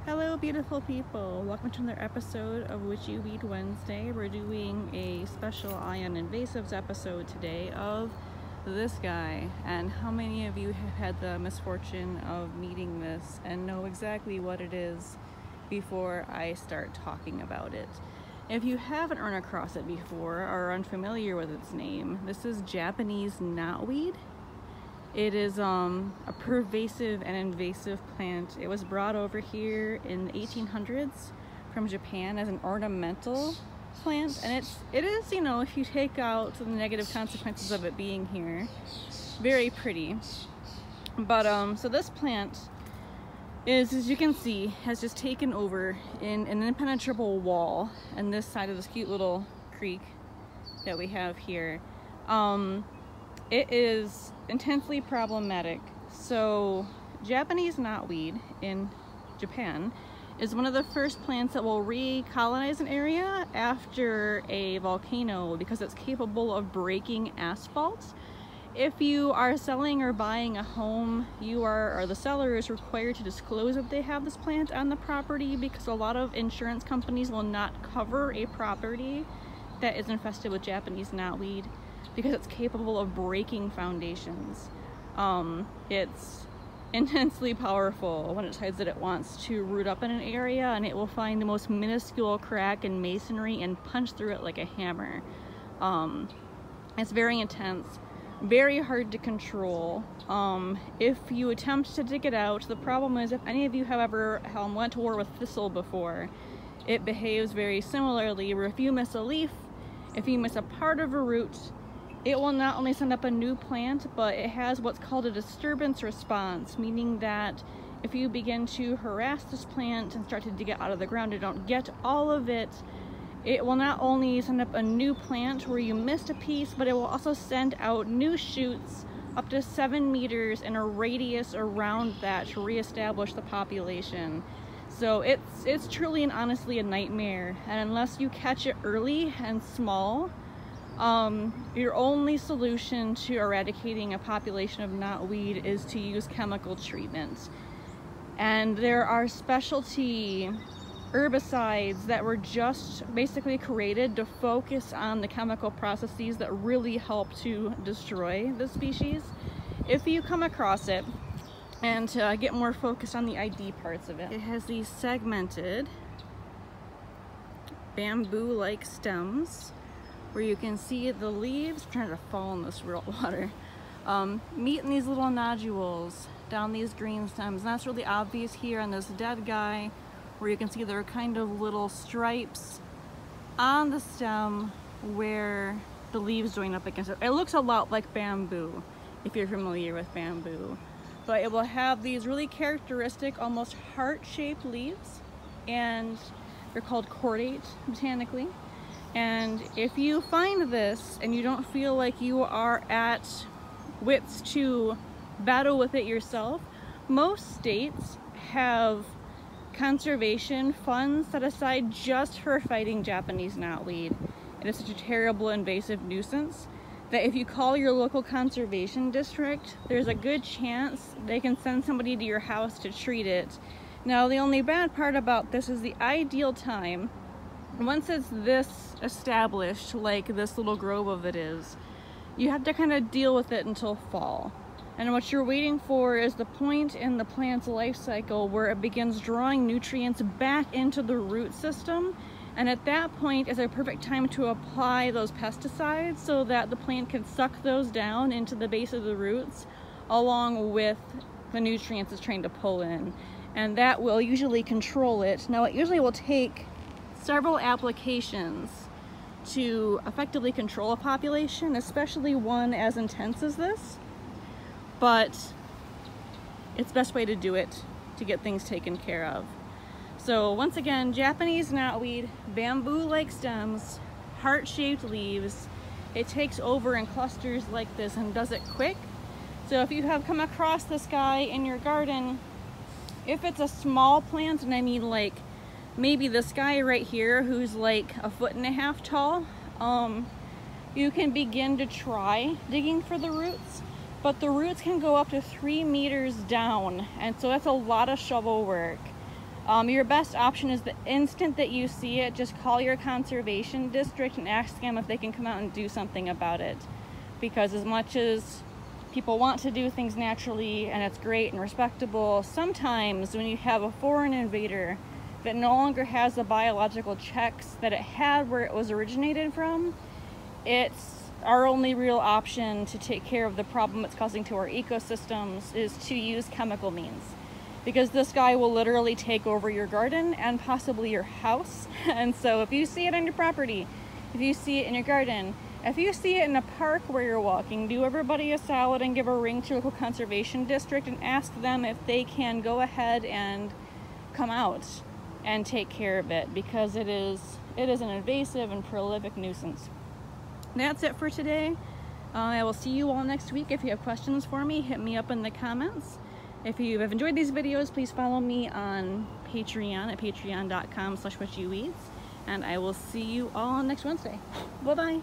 Hello beautiful people, welcome to another episode of Witchy Weed Wednesday. We're doing a special Eye on Invasives episode today of this guy. And how many of you have had the misfortune of meeting this and know exactly what it is before I start talking about it? If you haven't run across it before or are unfamiliar with its name, this is Japanese knotweed. It is a pervasive and invasive plant. It was brought over here in the 1800s from Japan as an ornamental plant, and it is, you know, if you take out the negative consequences of it being here, very pretty. But so this plant is, as you can see, has just taken over in an impenetrable wall on this side of this cute little creek that we have here. It is intensely problematic. So Japanese knotweed in Japan is one of the first plants that will recolonize an area after a volcano because it's capable of breaking asphalt. If you are selling or buying a home, the seller is required to disclose that they have this plant on the property, because a lot of insurance companies will not cover a property that is infested with Japanese knotweed because it's capable of breaking foundations. It's intensely powerful when it decides that it wants to root up in an area, and it will find the most minuscule crack in masonry and punch through it like a hammer. It's very intense, very hard to control. If you attempt to dig it out, the problem is, if any of you have ever went to war with thistle before, it behaves very similarly, where if you miss a leaf, if you miss a part of a root, it will not only send up a new plant, but it has what's called a disturbance response, meaning that if you begin to harass this plant and start to dig it out of the ground and don't get all of it, it will not only send up a new plant where you missed a piece, but it will also send out new shoots up to 7 meters in a radius around that to reestablish the population. So it's truly and honestly a nightmare, and unless you catch it early and small, your only solution to eradicating a population of knotweed is to use chemical treatment. And there are specialty herbicides that were just basically created to focus on the chemical processes that really help to destroy the species. If you come across it, and to get more focused on the ID parts of it, it has these segmented bamboo-like stems where you can see the leaves. I'm trying to fall in this real water. Meet in these little nodules down these green stems, and that's really obvious here on this dead guy, where you can see there are kind of little stripes on the stem where the leaves join up against it. It looks a lot like bamboo, if you're familiar with bamboo. But it will have these really characteristic, almost heart-shaped leaves, and they're called cordate botanically. And if you find this and you don't feel like you are at wits to battle with it yourself, most states have conservation funds set aside just for fighting Japanese knotweed. It is such a terrible invasive nuisance that if you call your local conservation district, there's a good chance they can send somebody to your house to treat it. Now, the only bad part about this is the ideal time, once it's this established, like this little grove of it is, you have to kind of deal with it until fall. And what you're waiting for is the point in the plant's life cycle where it begins drawing nutrients back into the root system. And at that point is a perfect time to apply those pesticides so that the plant can suck those down into the base of the roots along with the nutrients it's trying to pull in. And that will usually control it. Now, it usually will take several applications to effectively control a population, especially one as intense as this. But it's the best way to do it to get things taken care of. So once again, Japanese knotweed, bamboo-like stems, heart-shaped leaves. It takes over in clusters like this and does it quick. So if you have come across this guy in your garden, if it's a small plant, and I mean like maybe this guy right here who's like 1.5 feet tall, you can begin to try digging for the roots. But the roots can go up to 3 meters down, and so that's a lot of shovel work. Your best option is the instant that you see it, just call your conservation district and ask them if they can come out and do something about it. Because as much as people want to do things naturally and it's great and respectable, sometimes when you have a foreign invader that no longer has the biological checks that it had where it was originated from, it's our only real option to take care of the problem it's causing to our ecosystems is to use chemical means. Because this guy will literally take over your garden and possibly your house. And so if you see it on your property, if you see it in your garden, if you see it in a park where you're walking, do everybody a solid and give a ring to a local conservation district and ask them if they can go ahead and come out and take care of it, because it is an invasive and prolific nuisance. That's it for today. I will see you all next week. If you have questions for me, hit me up in the comments. If you have enjoyed these videos, please follow me on Patreon at patreon.com/whatyoueat, and I will see you all next Wednesday. Bye-bye.